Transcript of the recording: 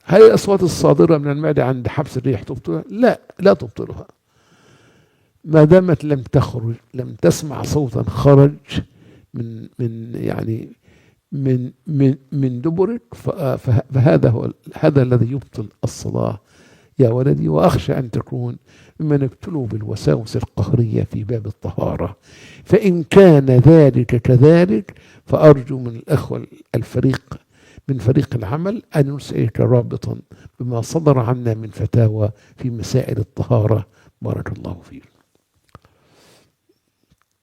هل الأصوات الصادرة من المعدة عند حبس الريح تبطلها؟ لا، لا تبطلها. ما دامت لم تخرج، لم تسمع صوتا خرج من يعني من دبرك، فهذا هذا الذي يبطل الصلاة يا ولدي. وأخشى أن تكون ممن ابتلوا بالوساوس القهرية في باب الطهارة. فإن كان ذلك كذلك، فأرجو من الأخوة الفريق من فريق العمل أن نسألك رابطا بما صدر عنا من فتاوى في مسائل الطهارة. بارك الله فيك.